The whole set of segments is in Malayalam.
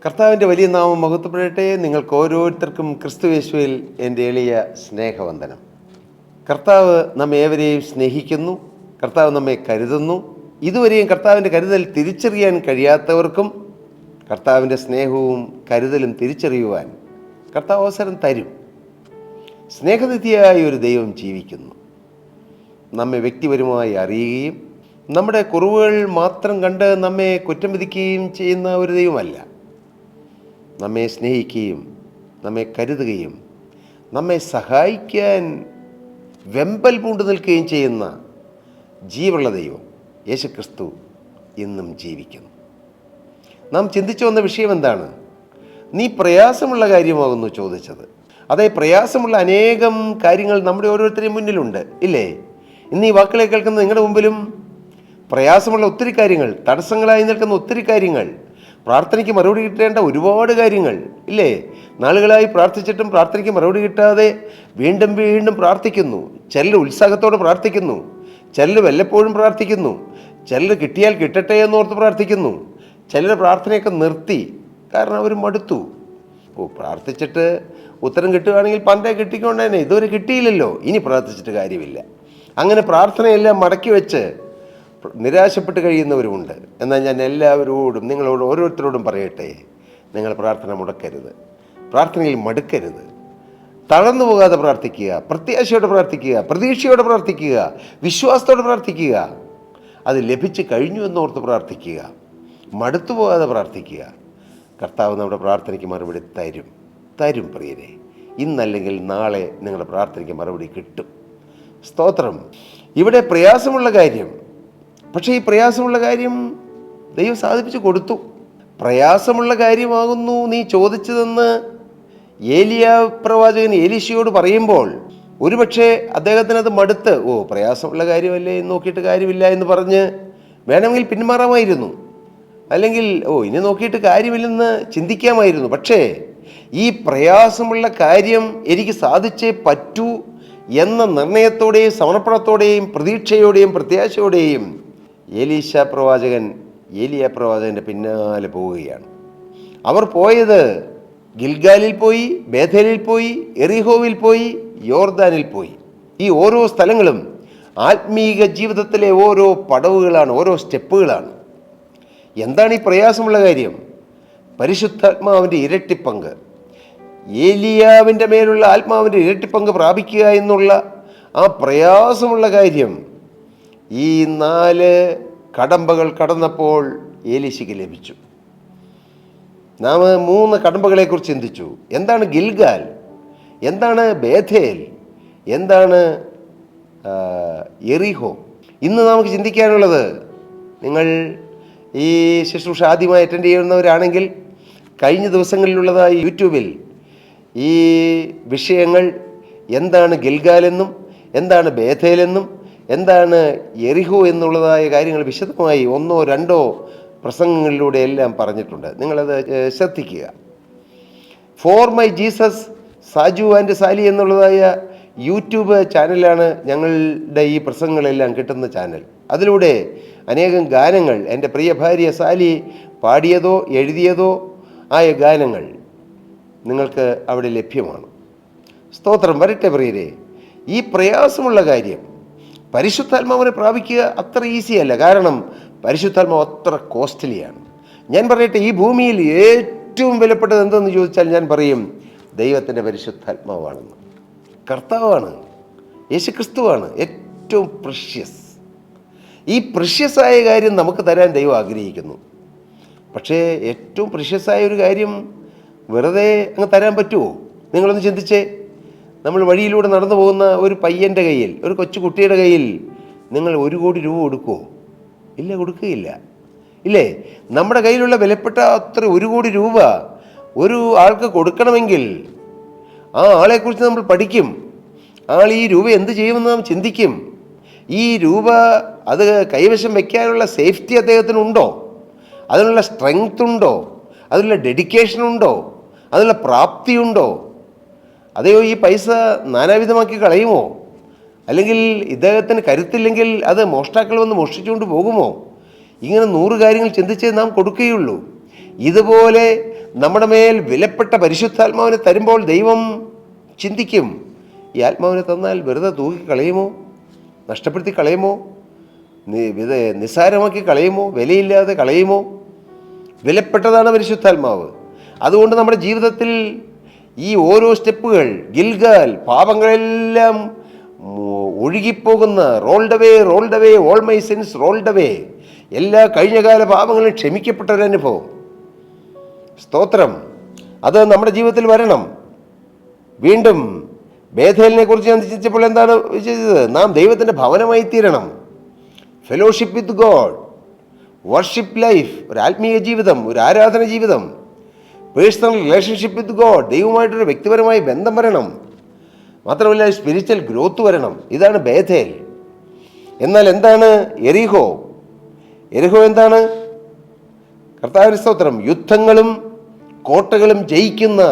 കർത്താവിൻ്റെ വലിയ നാമം മഹത്വപ്പെടട്ടെ. നിങ്ങൾക്ക് ഓരോരുത്തർക്കും ക്രിസ്തുയേശുവിൽ എൻ്റെ എളിയ സ്നേഹവന്ദനം. കർത്താവ് നമ്മെ ഏവരെയും സ്നേഹിക്കുന്നു. കർത്താവ് നമ്മെ കരുതുന്നു. ഇതുവരെയും കർത്താവിൻ്റെ കരുതൽ തിരിച്ചറിയാൻ കഴിയാത്തവർക്കും കർത്താവിൻ്റെ സ്നേഹവും കരുതലും തിരിച്ചറിയുവാൻ കർത്താവ് അവസരം തരും. സ്നേഹനിധിയായ ഒരു ദൈവം ജീവിക്കുന്നു. നമ്മെ വ്യക്തിപരമായി അറിയുകയും നമ്മുടെ കുറവുകൾ മാത്രം കണ്ട് നമ്മെ കുറ്റം വിധിക്കുകയും ചെയ്യുന്ന ഒരു ദൈവമല്ല. നമ്മെ സ്നേഹിക്കുകയും നമ്മെ കരുതുകയും നമ്മെ സഹായിക്കാൻ വെമ്പൽ പൂണ്ടു നിൽക്കുകയും ചെയ്യുന്ന ജീവുള്ള ദൈവം യേശുക്രിസ്തു ഇന്നും ജീവിക്കുന്നു. നാം ചിന്തിച്ചു വന്ന വിഷയം എന്താണ്? നീ പ്രയാസമുള്ള കാര്യമാകുന്നു ചോദിച്ചത്. അതേ, പ്രയാസമുള്ള അനേകം കാര്യങ്ങൾ നമ്മുടെ ഓരോരുത്തരെയും മുന്നിലുണ്ട്, ഇല്ലേ? ഇന്ന് ഈ വാക്കുകളെ കേൾക്കുന്ന നിങ്ങളുടെ മുമ്പിലും പ്രയാസമുള്ള ഒത്തിരി കാര്യങ്ങൾ, തടസ്സങ്ങളായി നിൽക്കുന്ന ഒത്തിരി കാര്യങ്ങൾ, പ്രാർത്ഥനയ്ക്ക് മറുപടി കിട്ടേണ്ട ഒരുപാട് കാര്യങ്ങൾ, ഇല്ലേ? നാളുകളായി പ്രാർത്ഥിച്ചിട്ടും പ്രാർത്ഥനയ്ക്ക് മറുപടി കിട്ടാതെ വീണ്ടും വീണ്ടും പ്രാർത്ഥിക്കുന്നു. ചിലർ ഉത്സാഹത്തോടെ പ്രാർത്ഥിക്കുന്നു, ചിലർ വല്ലപ്പോഴും പ്രാർത്ഥിക്കുന്നു, ചിലർ കിട്ടിയാൽ കിട്ടട്ടെ എന്നോർത്ത് പ്രാർത്ഥിക്കുന്നു, ചിലർ പ്രാർത്ഥനയൊക്കെ നിർത്തി, കാരണം അവർ മടുത്തു. പ്രാർത്ഥിച്ചിട്ട് ഉത്തരം കിട്ടുകയാണെങ്കിൽ പണ്ടേ കിട്ടിക്കൊണ്ടേനെ, ഇതുവരെ കിട്ടിയില്ലല്ലോ, ഇനി പ്രാർത്ഥിച്ചിട്ട് കാര്യമില്ല. അങ്ങനെ പ്രാർത്ഥനയെല്ലാം മടക്കി വെച്ച് നിരാശപ്പെട്ട് കഴിയുന്നവരുമുണ്ട്. എന്നാൽ ഞാൻ എല്ലാവരോടും, നിങ്ങളോട് ഓരോരുത്തരോടും പറയട്ടെ, നിങ്ങൾ പ്രാർത്ഥന മുടക്കരുത്, പ്രാർത്ഥനയിൽ മടുക്കരുത്. തളർന്നു പോകാതെ പ്രാർത്ഥിക്കുക, പ്രത്യാശയോടെ പ്രാർത്ഥിക്കുക, പ്രതീക്ഷയോടെ പ്രാർത്ഥിക്കുക, വിശ്വാസത്തോടെ പ്രാർത്ഥിക്കുക. അത് ലഭിച്ചു കഴിഞ്ഞു എന്നോർത്ത് പ്രാർത്ഥിക്കുക, മടുത്തു പോകാതെ പ്രാർത്ഥിക്കുക. കർത്താവ് നമ്മുടെ പ്രാർത്ഥനയ്ക്ക് മറുപടി തരും പ്രിയരെ. ഇന്നല്ലെങ്കിൽ നാളെ നിങ്ങളുടെ പ്രാർത്ഥനയ്ക്ക് മറുപടി കിട്ടും. സ്തോത്രം. ഇവിടെ പ്രയാസമുള്ള കാര്യം, പക്ഷേ ഈ പ്രയാസമുള്ള കാര്യം ദൈവം സാധിപ്പിച്ചു കൊടുത്തു. പ്രയാസമുള്ള കാര്യമാകുന്നു നീ ചോദിച്ചതെന്ന് ഏലിയ പ്രവാചകൻ എലീശയോട് പറയുമ്പോൾ ഒരുപക്ഷെ അദ്ദേഹത്തിനത് മടുത്ത്, പ്രയാസമുള്ള കാര്യമല്ലേ എന്ന് നോക്കിയിട്ട് കാര്യമില്ല എന്ന് പറഞ്ഞ് വേണമെങ്കിൽ പിന്മാറാമായിരുന്നു, അല്ലെങ്കിൽ ഇനി നോക്കിയിട്ട് കാര്യമില്ലെന്ന് ചിന്തിക്കാമായിരുന്നു. പക്ഷേ ഈ പ്രയാസമുള്ള കാര്യം എനിക്ക് സാധിച്ചേ പറ്റൂ എന്ന നിർണയത്തോടെയും സമർപ്പണത്തോടെയും പ്രതീക്ഷയോടെയും പ്രത്യാശയോടെയും ഏലീയ പ്രവാചകൻ്റെ പിന്നാലെ പോവുകയാണ്. അവർ പോയത് ഗിൽഗാലിൽ പോയി, ബേഥേലിൽ പോയി, എറിഹോവിൽ പോയി, യോർദാനിൽ പോയി. ഈ ഓരോ സ്ഥലങ്ങളും ആത്മീക ജീവിതത്തിലെ ഓരോ പടവുകളാണ്, ഓരോ സ്റ്റെപ്പുകളാണ്. എന്താണ് ഈ പ്രയാസമുള്ള കാര്യം? പരിശുദ്ധാത്മാവിൻ്റെ ഇരട്ടിപ്പങ്ക്, ഏലിയാവിൻ്റെ മേലുള്ള ആത്മാവിൻ്റെ ഇരട്ടിപ്പങ്ക് പ്രാപിക്കുക എന്നുള്ള ആ പ്രയാസമുള്ള കാര്യം ഈ 4 കടമ്പകൾ കടന്നപ്പോൾ എലീശയ്ക്ക് ലഭിച്ചു. നാം 3 കടമ്പകളെക്കുറിച്ച് ചിന്തിച്ചു. എന്താണ് ഗിൽഗാൽ? എന്താണ് ബേഥേൽ? എന്താണ് എറിഹോ? ഇന്ന് നമുക്ക് ചിന്തിക്കാനുള്ളത്, നിങ്ങൾ ഈ ശുശ്രൂഷ ആദ്യമായി അറ്റൻഡ് ചെയ്യുന്നവരാണെങ്കിൽ കഴിഞ്ഞ ദിവസങ്ങളിലുള്ളതായി യൂട്യൂബിൽ ഈ വിഷയങ്ങൾ, എന്താണ് ഗിൽഗാലെന്നും എന്താണ് ബേഥേലെന്നും എന്താണ് എറിഹോ എന്നുള്ളതായ കാര്യങ്ങൾ വിശദമായി 1 or 2 പ്രസംഗങ്ങളിലൂടെ എല്ലാം പറഞ്ഞിട്ടുണ്ട്. നിങ്ങളത് ശ്രദ്ധിക്കുക. For my Jesus Saju and Sali എന്നുള്ളതായ യൂട്യൂബ് ചാനലാണ് ഞങ്ങളുടെ ഈ പ്രസംഗങ്ങളെല്ലാം കിട്ടുന്ന ചാനൽ. അതിലൂടെ അനേകം ഗാനങ്ങൾ, എൻ്റെ പ്രിയ ഭാര്യ സാലി പാടിയതോ എഴുതിയതോ ആയ ഗാനങ്ങൾ നിങ്ങൾക്ക് അവിടെ ലഭ്യമാണ്. സ്തോത്രം. വരട്ടെ പ്രിയരെ, ഈ പ്രയാസമുള്ള കാര്യം പരിശുദ്ധാത്മാവിനെ പ്രാപിക്കുക അത്ര ഈസിയല്ല. കാരണം പരിശുദ്ധാത്മാവ് അത്ര കോസ്റ്റ്ലിയാണ്. ഞാൻ പറയട്ടെ, ഈ ഭൂമിയിൽ ഏറ്റവും വിലപ്പെട്ടത് എന്തെന്ന് ചോദിച്ചാൽ ഞാൻ പറയും ദൈവത്തിൻ്റെ പരിശുദ്ധാത്മാവാണെന്ന്. കർത്താവാണ്, യേശുക്രിസ്തുവാണ് ഏറ്റവും പ്രഷ്യസ്. ഈ പ്രഷ്യസായ കാര്യം നമുക്ക് തരാൻ ദൈവം ആഗ്രഹിക്കുന്നു. പക്ഷേ ഏറ്റവും പ്രഷ്യസായ ഒരു കാര്യം വെറുതെ അങ്ങ് തരാൻ പറ്റുമോ? നിങ്ങളൊന്ന് ചിന്തിച്ചേ. നമ്മൾ വഴിയിലൂടെ നടന്നു പോകുന്ന ഒരു പയ്യൻ്റെ കയ്യിൽ, ഒരു കൊച്ചു കുട്ടിയുടെ കയ്യിൽ നിങ്ങൾ 1 കോടി രൂപ കൊടുക്കുമോ? ഇല്ല, കൊടുക്കുകയില്ല, ഇല്ലേ? നമ്മുടെ കയ്യിലുള്ള വിലപ്പെട്ട അത്ര 1 കോടി രൂപ ഒരു ആൾക്ക് കൊടുക്കണമെങ്കിൽ ആ ആളെക്കുറിച്ച് നമ്മൾ പഠിക്കും. ആൾ ഈ രൂപ എന്ത് ചെയ്യുമെന്ന് നാം ചിന്തിക്കും. ഈ രൂപ അത് കൈവശം വയ്ക്കാനുള്ള സേഫ്റ്റി അദ്ദേഹത്തിനുണ്ടോ? അതിനുള്ള സ്ട്രെങ്ത് ഉണ്ടോ? അതിനുള്ള ഡെഡിക്കേഷൻ ഉണ്ടോ? അതിനുള്ള പ്രാപ്തിയുണ്ടോ? അതെയോ ഈ പൈസ നാനാവിധമാക്കി കളയുമോ? അല്ലെങ്കിൽ ഇദ്ദേഹത്തിന് കരുത്തില്ലെങ്കിൽ അത് മോഷ്ടാക്കൾ വന്ന് മോഷ്ടിച്ചുകൊണ്ട് പോകുമോ? ഇങ്ങനെ 100 കാര്യങ്ങൾ ചിന്തിച്ചേ നാം കൊടുക്കുകയുള്ളൂ. ഇതുപോലെ നമ്മുടെ മേൽ വിലപ്പെട്ട പരിശുദ്ധാത്മാവിനെ തരുമ്പോൾ ദൈവം ചിന്തിക്കും, ഈ ആത്മാവിനെ തന്നാൽ വെറുതെ തൂക്കി കളയുമോ, നഷ്ടപ്പെടുത്തി കളയുമോ, നിസ്സാരമാക്കി കളയുമോ, വിലയില്ലാതെ കളയുമോ? വിലപ്പെട്ടതാണ് പരിശുദ്ധാത്മാവ്. അതുകൊണ്ട് നമ്മുടെ ജീവിതത്തിൽ ഈ ഓരോ സ്റ്റെപ്പുകൾ, ഗിൽഗാൽ, പാപങ്ങളെല്ലാം ഒഴുകിപ്പോകുന്ന rolled away all my sins rolled away, എല്ലാ കഴിഞ്ഞകാല പാപങ്ങളും ക്ഷമിക്കപ്പെട്ട ഒരു അനുഭവം. സ്തോത്രം. അത് നമ്മുടെ ജീവിതത്തിൽ വരണം. വീണ്ടും ബേഥേലിനെ കുറിച്ച് ഞാൻ ചിന്തിച്ചപ്പോൾ എന്താണ് ചെയ്തത്? നാം ദൈവത്തിൻ്റെ ഭവനമായി തീരണം. Fellowship with God, worship life, ഒരു ആത്മീയ ജീവിതം, ഒരു ആരാധന ജീവിതം, പേഴ്സണൽ റിലേഷൻഷിപ്പ് വിത്ത് ഗോഡ്, ദൈവമായിട്ടൊരു വ്യക്തിപരമായ ബന്ധം വരണം. മാത്രമല്ല സ്പിരിച്വൽ ഗ്രോത്ത് വരണം. ഇതാണ് ബേഥേൽ. എന്നാൽ എന്താണ് എറിഹോ? എറിഹോ എന്താണ്? കർത്താവിന്റെ സ്തോത്രം, യുദ്ധങ്ങളും കോട്ടകളും ജയിക്കുന്ന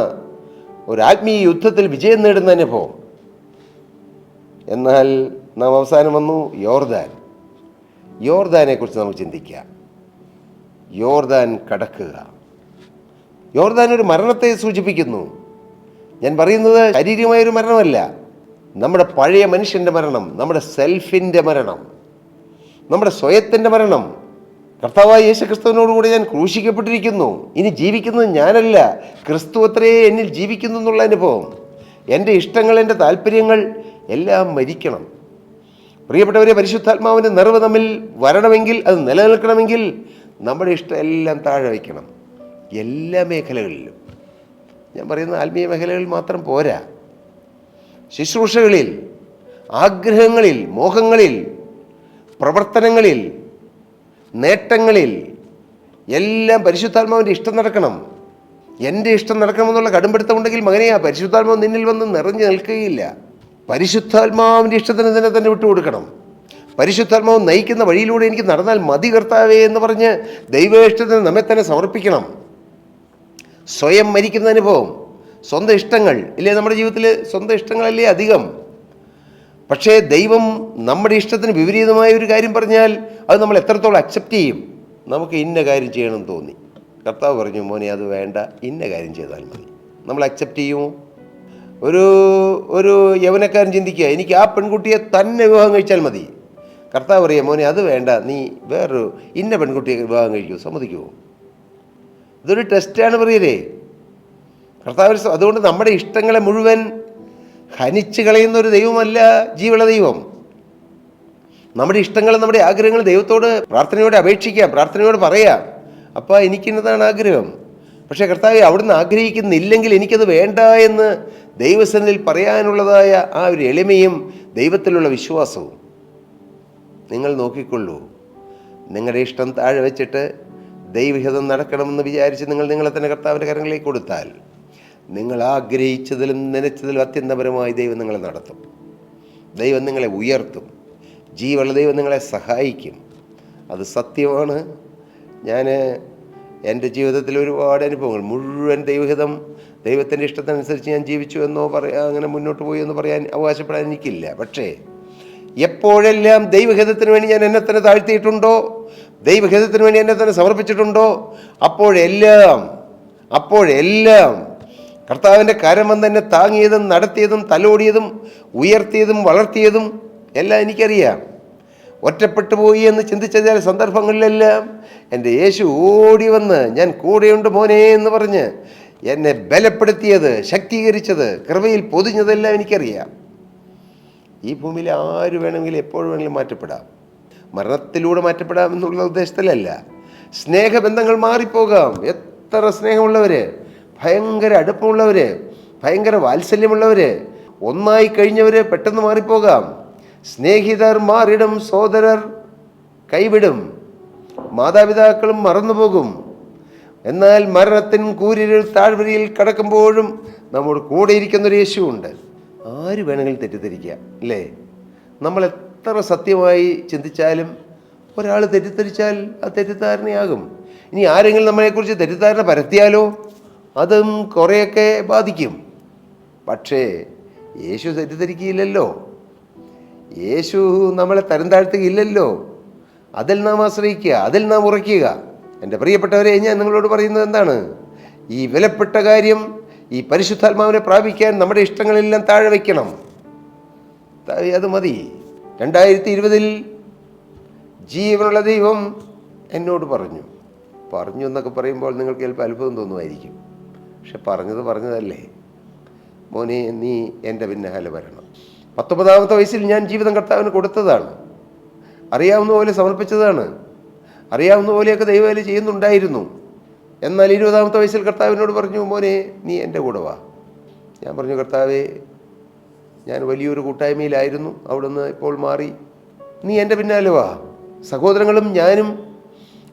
ഒരു ആത്മീയ യുദ്ധത്തിൽ വിജയം നേടുന്ന അനുഭവം. എന്നാൽ നാം അവസാനം വന്നു യോർദാനെ കുറിച്ച് നമുക്ക് ചിന്തിക്കാം. യോർദാൻ കടക്കുക. യോർദാൻ ഒരു മരണത്തെ സൂചിപ്പിക്കുന്നു. ഞാൻ പറയുന്നത് ശാരീരികമായൊരു മരണമല്ല, നമ്മുടെ പഴയ മനുഷ്യൻ്റെ മരണം, നമ്മുടെ സെൽഫിൻ്റെ മരണം, നമ്മുടെ സ്വയത്തിൻ്റെ മരണം. കർത്താവായ യേശു ക്രിസ്തുവിനോടുകൂടി ഞാൻ ക്രൂശിക്കപ്പെട്ടിരിക്കുന്നു. ഇനി ജീവിക്കുന്നത് ഞാനല്ല, ക്രിസ്തു അത്രേ എന്നിൽ ജീവിക്കുന്നു എന്നുള്ള അനുഭവം. എൻ്റെ ഇഷ്ടങ്ങൾ, എൻ്റെ താല്പര്യങ്ങൾ എല്ലാം മരിക്കണം. പ്രിയപ്പെട്ടവരെ, പരിശുദ്ധാത്മാവിൻ്റെ നിറവ് നമ്മിൽ വരണമെങ്കിൽ, അത് നിലനിൽക്കണമെങ്കിൽ നമ്മുടെ ഇഷ്ടം എല്ലാം താഴെ വയ്ക്കണം. എല്ലാ മേഖലകളിലും, ഞാൻ പറയുന്ന ആത്മീയ മേഖലകളിൽ മാത്രം പോരാ, ശുശ്രൂഷകളിൽ, ആഗ്രഹങ്ങളിൽ, മോഹങ്ങളിൽ, പ്രവർത്തനങ്ങളിൽ, നേട്ടങ്ങളിൽ എല്ലാം പരിശുദ്ധാത്മാവിൻ്റെ ഇഷ്ടം നടക്കണം. എൻ്റെ ഇഷ്ടം നടക്കണമെന്നുള്ള കടുംപിടുത്തമുണ്ടെങ്കിൽ മകനെ, ആ പരിശുദ്ധാത്മാവ് നിന്നിൽ വന്ന് നിറഞ്ഞു നിൽക്കുകയില്ല. പരിശുദ്ധാത്മാവിൻ്റെ ഇഷ്ടത്തിന് തന്നെ വിട്ടുകൊടുക്കണം. പരിശുദ്ധാത്മാവ് നയിക്കുന്ന വഴിയിലൂടെ എനിക്ക് നടന്നാൽ മതി കർത്താവേ എന്ന് പറഞ്ഞ് ദൈവേഷ്ടത്തിന് നമ്മെ തന്നെ സമർപ്പിക്കണം. സ്വയം മരിക്കുന്ന അനുഭവം, സ്വന്തം ഇഷ്ടങ്ങൾ ഇല്ലേ? നമ്മുടെ ജീവിതത്തിൽ സ്വന്തം ഇഷ്ടങ്ങളല്ലേ അധികം. പക്ഷേ ദൈവം നമ്മുടെ ഇഷ്ടത്തിന് വിപരീതമായ ഒരു കാര്യം പറഞ്ഞാൽ അത് നമ്മൾ എത്രത്തോളം അക്സെപ്റ്റ് ചെയ്യും? നമുക്ക് ഇന്ന കാര്യം ചെയ്യണമെന്ന് തോന്നി, കർത്താവ് പറഞ്ഞു മോനെ അത് വേണ്ട, ഇന്ന കാര്യം ചെയ്താൽ മതി. നമ്മൾ അക്സെപ്റ്റ് ചെയ്യുമോ? ഒരു യൗവനക്കാരൻ ചിന്തിക്കുക, എനിക്ക് ആ പെൺകുട്ടിയെ തന്നെ വിവാഹം കഴിച്ചാൽ മതി. കർത്താവ് പറയുക മോനെ അത് വേണ്ട, നീ വേറൊരു ഇന്ന പെൺകുട്ടിയെ വിവാഹം കഴിക്കുമോ? സമ്മതിക്കുമോ? ഇതൊരു ടെസ്റ്റാണ് പറയലേ കർത്താവ്. അതുകൊണ്ട് നമ്മുടെ ഇഷ്ടങ്ങളെ മുഴുവൻ ഹനിച്ച് കളയുന്ന ഒരു ദൈവമല്ല ജീവനുള്ള ദൈവം. നമ്മുടെ ഇഷ്ടങ്ങൾ, നമ്മുടെ ആഗ്രഹങ്ങൾ ദൈവത്തോട് പ്രാർത്ഥനയോടെ അപേക്ഷിക്കാം, പ്രാർത്ഥനയോട് പറയാം, അപ്പോൾ എനിക്കിന്നതാണ് ആഗ്രഹം. പക്ഷേ കർത്താവ് അവിടുന്ന് ആഗ്രഹിക്കുന്നില്ലെങ്കിൽ എനിക്കത് വേണ്ട എന്ന് ദൈവസന്നിധിയിൽ പറയാനുള്ളതായ ആ ഒരു എളിമയും ദൈവത്തിലുള്ള വിശ്വാസവും. നിങ്ങൾ നോക്കിക്കൊള്ളൂ, നിങ്ങളുടെ ഇഷ്ടം താഴെ വെച്ചിട്ട് ദൈവഹിതം നടക്കണമെന്ന് വിചാരിച്ച് നിങ്ങളെ തന്നെ കർത്താവിൻ്റെ കരങ്ങളിലേക്ക് കൊടുത്താൽ നിങ്ങൾ ആഗ്രഹിച്ചതിലും നനച്ചതിലും അത്യന്തപരമായി ദൈവം നിങ്ങളെ നടത്തും. ദൈവം നിങ്ങളെ ഉയർത്തും. ജീവനുള്ള ദൈവം നിങ്ങളെ സഹായിക്കും. അത് സത്യമാണ്. ഞാൻ എൻ്റെ ജീവിതത്തിൽ ഒരുപാട് അനുഭവങ്ങൾ, മുഴുവൻ ദൈവഹിതം ദൈവത്തിൻ്റെ ഇഷ്ടത്തിനനുസരിച്ച് ഞാൻ ജീവിച്ചു എന്നോ അങ്ങനെ മുന്നോട്ട് പോയി എന്ന് പറയാൻ അവകാശപ്പെടാൻ എനിക്കില്ല. പക്ഷേ എപ്പോഴെല്ലാം ദൈവഹിതത്തിന് വേണ്ടി ഞാൻ എന്നെ തന്നെ താഴ്ത്തിയിട്ടുണ്ടോ, ദൈവഹിതത്തിന് വേണ്ടി എന്നെ തന്നെ സമർപ്പിച്ചിട്ടുണ്ടോ, അപ്പോഴെല്ലാം കർത്താവിൻ്റെ കരം വന്ന് എന്നെ താങ്ങിയതും നടത്തിയതും തലോടിയതും ഉയർത്തിയതും വളർത്തിയതും എല്ലാം എനിക്കറിയാം. ഒറ്റപ്പെട്ടു പോയി എന്ന് ചിന്തിച്ച ചില സന്ദർഭങ്ങളിലെല്ലാം എൻ്റെ യേശു ഓടി വന്ന് ഞാൻ കൂടെയുണ്ട് മോനെ എന്ന് പറഞ്ഞ് എന്നെ ബലപ്പെടുത്തിയത്, ശക്തീകരിച്ചത്, കൃപയിൽ പൊതിഞ്ഞതെല്ലാം എനിക്കറിയാം. ഈ ഭൂമിയിൽ ആര് വേണമെങ്കിലും എപ്പോഴും വേണമെങ്കിലും മാറ്റപ്പെടാം. മരണത്തിലൂടെ മാറ്റപ്പെടാം എന്നുള്ള ഉദ്ദേശത്തിലല്ല. സ്നേഹബന്ധങ്ങൾ മാറിപ്പോകാം. എത്ര സ്നേഹമുള്ളവർ, ഭയങ്കര അടുപ്പമുള്ളവർ, ഭയങ്കര വാത്സല്യമുള്ളവർ, ഒന്നായി കഴിഞ്ഞവർ പെട്ടെന്ന് മാറിപ്പോകാം. സ്നേഹിതർ മാറിടും, സോദരർ കൈവിടും, മാതാപിതാക്കളും മറന്നുപോകും. എന്നാൽ മരണത്തിൻ കൂരിരുൾ താഴ്വരയിൽ കടക്കുമ്പോഴും നമ്മോട് കൂടെ ഇരിക്കുന്നൊരു യേശുവുണ്ട്. ആര് വേണമെങ്കിലും തെറ്റിദ്ധരിക്കാം അല്ലേ? നമ്മൾ എത്ര സത്യമായി ചിന്തിച്ചാലും ഒരാൾ തെറ്റിദ്ധരിച്ചാൽ അത് തെറ്റിദ്ധാരണയാകും. ഇനി ആരെങ്കിലും നമ്മളെക്കുറിച്ച് തെറ്റിദ്ധാരണ പരത്തിയാലോ അതും കുറേയൊക്കെ ബാധിക്കും. പക്ഷേ യേശു തെറ്റിദ്ധരിക്കുകയില്ലല്ലോ. യേശു നമ്മളെ തരം താഴ്ത്തുകയില്ലല്ലോ. അതിൽ നാം ആശ്രയിക്കുക, അതിൽ നാം ഉറയ്ക്കുക. എൻ്റെ പ്രിയപ്പെട്ടവരെ, ഞാൻ നിങ്ങളോട് പറയുന്നത് എന്താണ്? ഈ വിലപ്പെട്ട കാര്യം, ഈ പരിശുദ്ധാത്മാവിനെ പ്രാപിക്കാൻ നമ്മുടെ ഇഷ്ടങ്ങളെല്ലാം താഴെ വയ്ക്കണം. അത് മതി. 2020 ജീവനുള്ള ദൈവം എന്നോട് പറഞ്ഞു എന്നൊക്കെ പറയുമ്പോൾ നിങ്ങൾക്ക് ചിലപ്പോൾ അത്ഭുതം തോന്നുമായിരിക്കും. പക്ഷെ പറഞ്ഞതല്ലേ, മോനെ നീ എൻ്റെ പിന്നാലെ വരണം. 19-ാമത്തെ വയസ്സിൽ ഞാൻ ജീവിതം കർത്താവിന് കൊടുത്തതാണ്, അറിയാവുന്ന പോലെ സമർപ്പിച്ചതാണ്, അറിയാവുന്ന പോലെയൊക്കെ ദൈവവേല ചെയ്യുന്നുണ്ടായിരുന്നു. എന്നാൽ 20-ാമത്തെ വയസ്സിൽ കർത്താവിനോട് പറഞ്ഞു, മോനെ നീ എൻ്റെ കൂടെ വാ. ഞാൻ പറഞ്ഞു, കർത്താവേ, ഞാൻ വലിയൊരു കൂട്ടായ്മയിലായിരുന്നു, അവിടുന്ന് ഇപ്പോൾ മാറി, നീ എൻ്റെ പിന്നാലെ വാ. സഹോദരങ്ങളും ഞാനും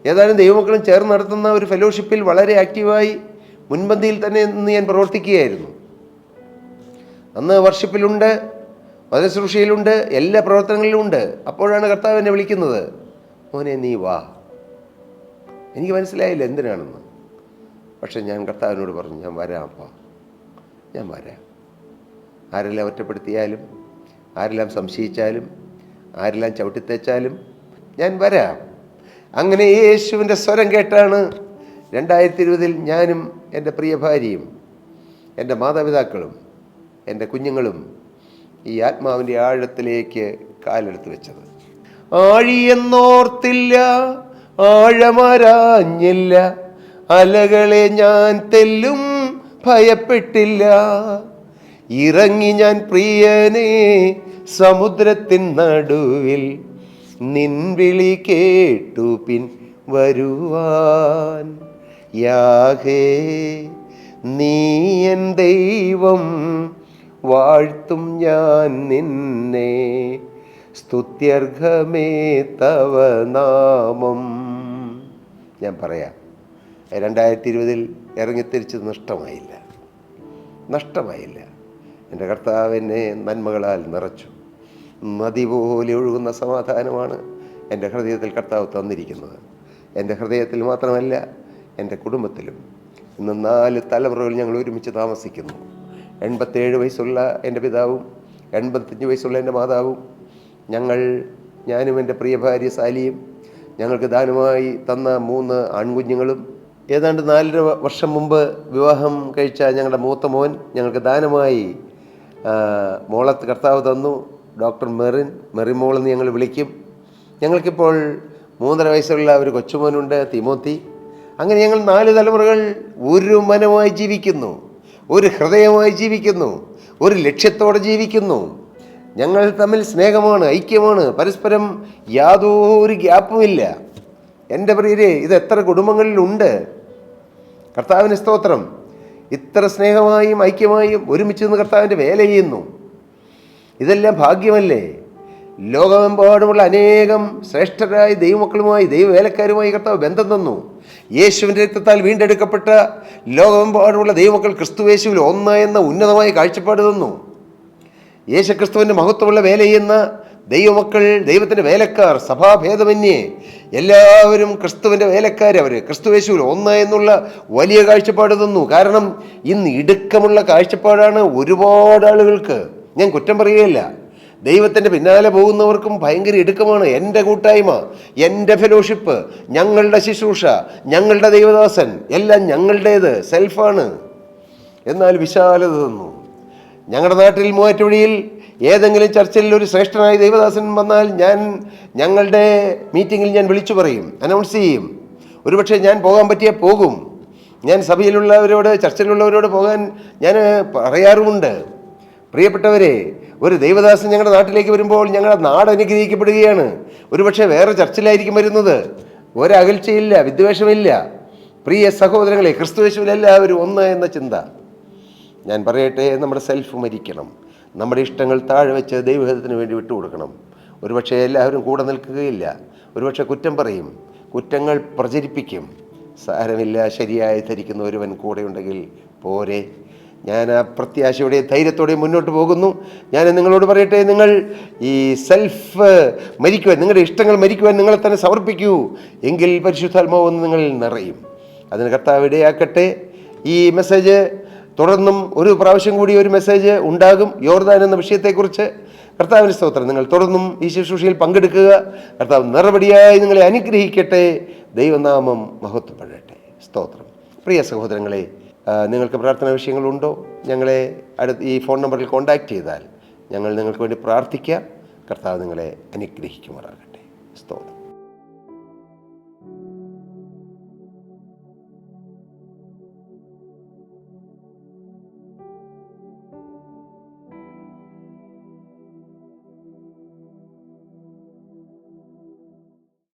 ഏതാനും ദൈവമക്കളും ചേർന്ന് നടത്തുന്ന ഒരു ഫെലോഷിപ്പിൽ വളരെ ആക്റ്റീവായി മുൻപന്തിയിൽ തന്നെ നിന്ന് ഞാൻ പ്രവർത്തിക്കുകയായിരുന്നു. അന്ന് വർഷിപ്പിലുണ്ട്, മതശുശ്രൂഷയിലുണ്ട്, എല്ലാ പ്രവർത്തനങ്ങളിലും ഉണ്ട്. അപ്പോഴാണ് കർത്താവ് എന്നെ വിളിക്കുന്നത്, മോനെ നീ വാ. എനിക്ക് മനസ്സിലായില്ല എന്തിനാണെന്ന്. പക്ഷെ ഞാൻ കർത്താവിനോട് പറഞ്ഞു, ഞാൻ വരാം, ഞാൻ വരാം. ആരെല്ലാം ഒറ്റപ്പെടുത്തിയാലും, ആരെല്ലാം സംശയിച്ചാലും, ആരെല്ലാം ചവിട്ടിത്തേച്ചാലും ഞാൻ വരാം. അങ്ങനെ യേശുവിൻ്റെ സ്വരം കേട്ടാണ് 2020 ഞാനും എൻ്റെ പ്രിയ ഭാര്യയും എൻ്റെ മാതാപിതാക്കളും എൻ്റെ കുഞ്ഞുങ്ങളും ഈ ആത്മാവിൻ്റെ ആഴത്തിലേക്ക് കാലെടുത്ത് വെച്ചത്. ആഴിയെന്നോർത്തില്ല, ആഴമരാഞ്ഞില്ല, അലകളെ ഞാൻ തെല്ലും ഭയപ്പെട്ടില്ല. ഇറങ്ങി ഞാൻ പ്രിയനെ സമുദ്രത്തിൻ നടുവിൽ, നിൻ വിളി കേട്ടു പിൻ വരുവാൻ. യാഹേ നീ എൻ ദൈവം, വാഴ്ത്തും ഞാൻ നിന്നെ, സ്തുത്യർഹമേ തവ നാമം. ഞാൻ പറയാം, 2020 ഇറങ്ങിത്തിരിച്ചത് നഷ്ടമായില്ല. എൻ്റെ കർത്താവ് എന്നെ നന്മകളാൽ നിറച്ചു. നദി പോലെ ഒഴുകുന്ന സമാധാനമാണ് എൻ്റെ ഹൃദയത്തിൽ കർത്താവ് തന്നിരിക്കുന്നത്. എൻ്റെ ഹൃദയത്തിൽ മാത്രമല്ല, എൻ്റെ കുടുംബത്തിലും. ഇന്ന് 4 തലമുറകൾ ഞങ്ങൾ ഒരുമിച്ച് താമസിക്കുന്നു. 87 വയസ്സുള്ള എൻ്റെ പിതാവും 85 വയസ്സുള്ള എൻ്റെ മാതാവും, ഞാനും എൻ്റെ പ്രിയ ഭാര്യ സാലിയും, ഞങ്ങൾക്ക് ദാനമായി തന്ന 3 ആൺകുഞ്ഞുങ്ങളും, ഏതാണ്ട് 4 വർഷം മുമ്പ് വിവാഹം കഴിച്ച ഞങ്ങളുടെ മൂത്ത മോൻ ഞങ്ങൾക്ക് ദാനമായി മോളത്ത് കർത്താവ് തന്നു. ഡോക്ടർ മെറിമോൾ എന്ന് ഞങ്ങൾ വിളിക്കും. ഞങ്ങൾക്കിപ്പോൾ 3.5 വയസ്സുള്ള ഒരു കൊച്ചുമോനുണ്ട്, തിമോത്തി. അങ്ങനെ ഞങ്ങൾ 4 തലമുറകൾ ഒരു മനമായി ജീവിക്കുന്നു, ഒരു ഹൃദയമായി ജീവിക്കുന്നു, ഒരു ലക്ഷ്യത്തോടെ ജീവിക്കുന്നു. ഞങ്ങൾ തമ്മിൽ സ്നേഹമാണ്, ഐക്യമാണ്, പരസ്പരം യാതൊരു ഗ്യാപ്പുമില്ല. എൻ്റെ പ്രിയരെ, ഇത് എത്ര കുടുംബങ്ങളിലുണ്ട്? കർത്താവിന് സ്തോത്രം. ഇത്ര സ്നേഹമായും ഐക്യമായും ഒരുമിച്ച് നിന്ന് കർത്താവിൻ്റെ വേല ചെയ്യുന്നു. ഇതെല്ലാം ഭാഗ്യമല്ലേ? ലോകമെമ്പാടുമുള്ള അനേകം ശ്രേഷ്ഠരായ ദൈവമക്കളുമായി, ദൈവവേലക്കാരുമായി കർത്താവ് ബന്ധം തന്നു. യേശുവിൻ്റെ രക്തത്താൽ വീണ്ടെടുക്കപ്പെട്ട ലോകമെമ്പാടുമുള്ള ദൈവമക്കൾ ക്രിസ്തുയേശുവിൽ ഒന്നായെന്ന ഉന്നതമായ കാഴ്ചപ്പാട് തന്നു. യേശുക്രിസ്തുവിൻ്റെ മഹത്വമുള്ള വേല ചെയ്യുന്ന ദൈവമക്കൾ, ദൈവത്തിൻ്റെ വേലക്കാർ, സഭാഭേദമന്യേ എല്ലാവരും ക്രിസ്തുവിൻ്റെ വേലക്കാർ, അവർ ക്രിസ്തുയേശുവിൽ ഒന്നായെന്നുള്ള വലിയ കാഴ്ചപ്പാട് തന്നു. കാരണം ഇന്ന് ഇടുക്കമുള്ള കാഴ്ചപ്പാടാണ് ഒരുപാട് ആളുകൾക്ക്. ഞാൻ കുറ്റം പറയുകയില്ല, ദൈവത്തിൻ്റെ പിന്നാലെ പോകുന്നവർക്കും ഭയങ്കര ഇടുക്കമാണ്. എൻ്റെ കൂട്ടായ്മ, എൻ്റെ ഫെലോഷിപ്പ്, ഞങ്ങളുടെ ശുശ്രൂഷ, ഞങ്ങളുടെ ദൈവദാസൻ, എല്ലാം ഞങ്ങളുടേത്, സെൽഫാണ്. എന്നാൽ വിശാലത തന്നു. ഞങ്ങളുടെ നാട്ടിൽ മൂവാറ്റുപുഴയിൽ ഏതെങ്കിലും ചർച്ചിൽ ഒരു ശ്രേഷ്ഠനായ ദൈവദാസൻ വന്നാൽ ഞങ്ങളുടെ മീറ്റിങ്ങിൽ ഞാൻ വിളിച്ചു പറയും, അനൗൺസ് ചെയ്യും. ഒരുപക്ഷെ ഞാൻ പോകാൻ പറ്റിയാൽ പോകും. ഞാൻ സഭയിലുള്ളവരോട്, ചർച്ചിലുള്ളവരോട് പോകാൻ ഞാൻ പറയാറുമുണ്ട്. പ്രിയപ്പെട്ടവരെ, ഒരു ദൈവദാസൻ ഞങ്ങളുടെ നാട്ടിലേക്ക് വരുമ്പോൾ ഞങ്ങളുടെ നാട് അനുഗ്രഹിക്കപ്പെടുകയാണ്. ഒരുപക്ഷെ വേറെ ചർച്ചിലായിരിക്കും വരുന്നത്. ഒരകൽച്ചയില്ല, വിദ്വേഷമില്ല. പ്രിയ സഹോദരങ്ങളെ, ക്രിസ്തുയേശുവിൽ എല്ലാവരും ഒന്ന് എന്ന ചിന്ത. ഞാൻ പറയട്ടെ, നമ്മുടെ സെൽഫ് മരിക്കണം. നമ്മുടെ ഇഷ്ടങ്ങൾ താഴെ വെച്ച് ദൈവഹിതത്തിന് വേണ്ടി വിട്ടുകൊടുക്കണം. ഒരുപക്ഷെ എല്ലാവരും കൂടെ നിൽക്കുകയില്ല, ഒരുപക്ഷെ കുറ്റം പറയും, കുറ്റങ്ങൾ പ്രചരിപ്പിക്കും. സാരമില്ല, ശരിയായി ധരിക്കുന്ന ഒരുവൻ കൂടെ ഉണ്ടെങ്കിൽ പോരെ. ഞാൻ ആ പ്രത്യാശയോടെ ധൈര്യത്തോടെ മുന്നോട്ട് പോകുന്നു. ഞാൻ നിങ്ങളോട് പറയട്ടെ, നിങ്ങൾ ഈ സെൽഫ് മരിക്കുവാൻ, നിങ്ങളുടെ ഇഷ്ടങ്ങൾ മരിക്കുവാൻ നിങ്ങളെ തന്നെ സമർപ്പിക്കൂ. എങ്കിൽ പരിശുദ്ധാത്മാവെന്ന് നിങ്ങളിൽ നിറയും. അതിന് കർത്താവ് ഇടയാക്കട്ടെ. ഈ മെസ്സേജ് തുടർന്നും ഒരു പ്രാവശ്യം കൂടി ഒരു മെസ്സേജ് ഉണ്ടാകും യോർദാൻ എന്ന വിഷയത്തെക്കുറിച്ച്. കർത്താവിന് സ്തോത്രം. നിങ്ങൾ തുടർന്നും ഈ ശുശ്രൂഷയിൽ പങ്കെടുക്കുക. കർത്താവ് നിറപടിയായി നിങ്ങളെ അനുഗ്രഹിക്കട്ടെ. ദൈവനാമം മഹത്വപ്പെടട്ടെ. സ്തോത്രം. പ്രിയ സഹോദരങ്ങളെ, നിങ്ങൾക്ക് പ്രാർത്ഥനാ വിഷയങ്ങളുണ്ടോ, ഞങ്ങളെ ഈ ഫോൺ നമ്പറിൽ കോൺടാക്റ്റ് ചെയ്താൽ ഞങ്ങൾ നിങ്ങൾക്ക് വേണ്ടി പ്രാർത്ഥിക്കാം. കർത്താവ് നിങ്ങളെ അനുഗ്രഹിക്കുമാറാകട്ടെ. സ്തോത്രം.